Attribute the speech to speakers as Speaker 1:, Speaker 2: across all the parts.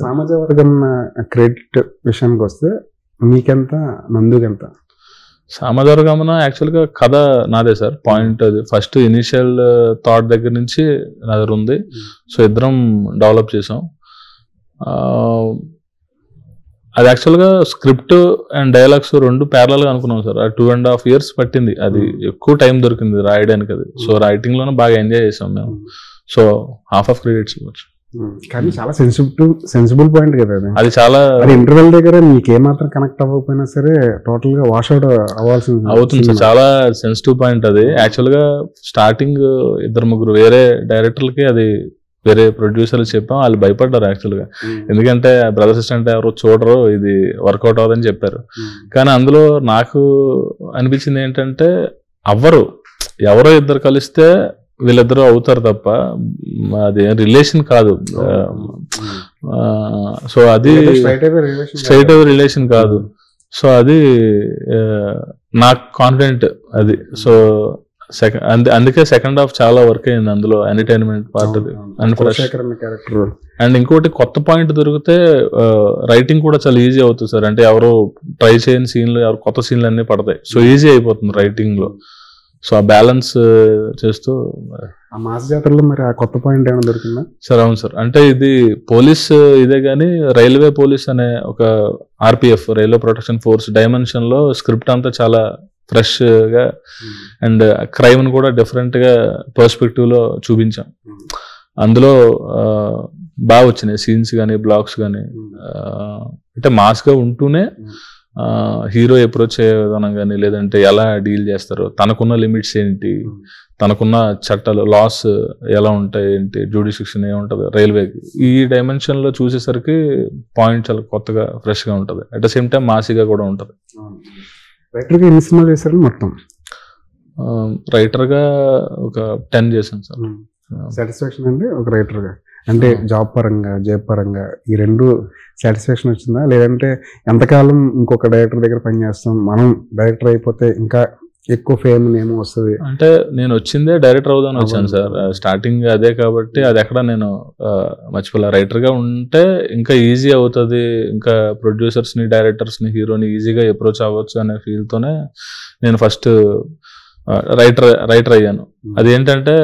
Speaker 1: సామాజిక వర్గం క్రెడిట్ విషయానికి వస్తే మీకెంత, నందుకెంత?
Speaker 2: సామాజిక గమన యాక్చువల్గా కథ నాదే సార్. పాయింట్ అది ఫస్ట్ ఇనిషియల్ థాట్ దగ్గర నుంచి నా దగ్గర ఉంది. సో ఇద్దరం డెవలప్ చేసాం. అది యాక్చువల్గా స్క్రిప్ట్ అండ్ డైలాగ్స్ రెండు ప్యారలల్గా అనుకున్నాం సార్. అది 2.5 years పట్టింది. అది ఎక్కువ టైం దొరికింది రాయడానికి. అది సో రైటింగ్లోనే బాగా ఎంజాయ్ చేసాం మేము. సో హాఫ్ ఆఫ్ క్రెడిట్స్ ఇవ్వచ్చు.
Speaker 1: కానీ చాలా సెన్సిబుల్ పాయింట్ కదా అది.
Speaker 2: అది చాలా
Speaker 1: ఇంటర్వెల్ దగ్గర మీకు ఏమాత్రం కనెక్ట్ అవ్వకపోయినా సరే టోటల్ గా వాష్ అవుట్
Speaker 2: అవుతుంది సార్. చాలా సెన్సిటివ్ పాయింట్ అది. యాక్చువల్గా స్టార్టింగ్ 2-3 వేరే డైరెక్టర్లకి అది వేరే ప్రొడ్యూసర్లు చెప్పాం. వాళ్ళు భయపడ్డారు యాక్చువల్గా. ఎందుకంటే బ్రదర్ సిస్టర్ ఎవరు చూడరు, ఇది వర్కౌట్ అవ్వదని చెప్పారు. కానీ అందులో నాకు అనిపించింది ఏంటంటే ఎవరో ఇద్దరు కలిస్తే వీళ్ళిద్దరూ అవుతారు తప్ప అది రిలేషన్ కాదు. సో అది స్ట్రైట్ అవే రిలేషన్ కాదు. సో అది నాకు కాన్ఫిడెంట్ అది. సో అందుకే సెకండ్ హాఫ్ చాలా వర్క్ అయింది అందులో, ఎంటర్టైన్మెంట్ పార్ట్ అది. అండ్ ఇంకోటి కొత్త పాయింట్ దొరికితే రైటింగ్ కూడా చాలా ఈజీ అవుతుంది సార్. అంటే ఎవరు ట్రై చేయని సీన్లు, ఎవరు కొత్త సీన్లు అన్నీ పడతాయి. సో ఈజీ అయిపోతుంది రైటింగ్ లో. సో ఆ బ్యాలెన్స్ చేస్తూ
Speaker 1: ఆ మాస్ జాతరలో మరి ఆ కొత్త పాయింట్ ఏమైనా దొరికిందా
Speaker 2: సార్? అవును సార్. అంటే ఇది పోలీస్ ఇదే కానీ రైల్వే పోలీస్ అనే ఒక RPF railway protection force dimension లో స్క్రిప్ట్ అంతా చాలా ఫ్రెష్ గా అండ్ క్రైమ్ ని కూడా డిఫరెంట్ గా పర్స్పెక్టివ్ లో చూపించాం. అందులో బాగా వచ్చినాయి సీన్స్ కానీ బ్లాక్స్ కానీ. అంటే మాస్ గా ఉంటూనే హీరో అప్రోచ్ అయ్యే విధానం కానీ, లేదంటే ఎలా డీల్ చేస్తారు, తనకున్న లిమిట్స్ ఏంటి, తనకున్న చట్టాలు లాస్ ఎలా ఉంటాయి ఏంటి, జ్యుడిషిక్షన్ ఏముంటుంది రైల్వేకి, ఈ డైమెన్షన్ లో చూసేసరికి పాయింట్ చాలా కొత్తగా ఫ్రెష్ గా ఉంటుంది. అట్ ద సేమ్ టైం మాసిగా కూడా ఉంటుంది.
Speaker 1: రైటర్గా ఎన్ని సినిమాలు చేశారు మొత్తం?
Speaker 2: రైటర్గా ఒక 10 చేశాను సార్.
Speaker 1: సాటిస్ఫాక్షన్ అండి ఒక రైటర్గా? అంటే జాబ్ పరంగా, జాబ్ పరంగా ఈ రెండు సాటిస్ఫాక్షన్ వచ్చిందా? లేదంటే ఎంతకాలం ఇంకొక డైరెక్టర్ దగ్గర పనిచేస్తాం, మనం డైరెక్టర్ అయిపోతే ఇంకా ఎక్కువ ఫేమ్ ఏమో వస్తుంది?
Speaker 2: అంటే నేను వచ్చిందే డైరెక్టర్ అవుదామని వచ్చాను సార్. స్టార్టింగ్ అదే కాబట్టి అది ఎక్కడ నేను మర్చిపోలే. రైటర్గా ఉంటే ఇంకా ఈజీ అవుతుంది, ఇంకా ప్రొడ్యూసర్స్ని, డైరెక్టర్స్ని, హీరోని ఈజీగా అప్రోచ్ అవ్వచ్చు అనే ఫీల్తోనే నేను ఫస్ట్ రైటర్ అయ్యాను. అదేంటంటే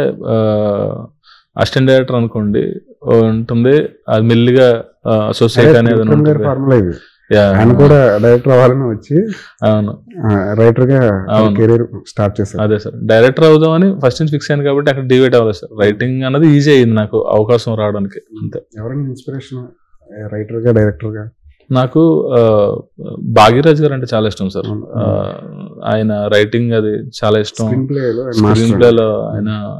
Speaker 2: అసిస్టెంట్ డైరెక్టర్ అనుకోండి ఉంటుంది, అది మెల్లిగా అసోసియేట్ అనేది
Speaker 1: ఫార్ములా ఇది. ఆయన కూడా డైరెక్టర్ అవ్వాలని వచ్చి రైటర్ గా కెరీర్ స్టార్ట్ చేశారు.
Speaker 2: అదే సార్, డైరెక్టర్ అవుదామని ఫస్ట్ నుంచి ఫిక్స్ అయ్యాను కాబట్టి అక్కడ డివైడ్ అవ్వలేదు సార్. రైటింగ్ అన్నది ఈజీ అయింది నాకు అవకాశం రావడానికి అంతే.
Speaker 1: ఎవరైనా ఇన్స్పిరేషన్ రైటర్ గా, డైరెక్టర్ గా?
Speaker 2: నాకు భాగీరాజ్ గారు అంటే చాలా ఇష్టం సార్. ఆయన రైటింగ్ అది చాలా ఇష్టం. స్క్రీన్ ప్లేలో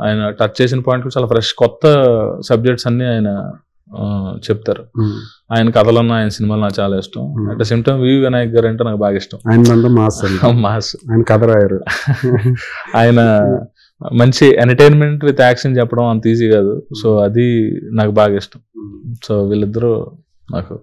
Speaker 2: ఆయన టచ్ చేసిన పాయింట్ చాలా ఫ్రెష్, కొత్త సబ్జెక్ట్స్ అన్ని ఆయన చెప్తారు. ఆయన కథలన్నా ఆయన సినిమాలు నాకు చాలా ఇష్టం. At the same time V Vinayak గారు అంటే నాకు బాగా ఇష్టం.
Speaker 1: మాస్ ఆయన కథ రాయరు.
Speaker 2: ఆయన మంచి ఎంటర్టైన్మెంట్ విత్ యాక్షన్ చెప్పడం అంత ఈజీ కాదు. సో అది నాకు బాగా ఇష్టం. సో వీళ్ళిద్దరూ నాకు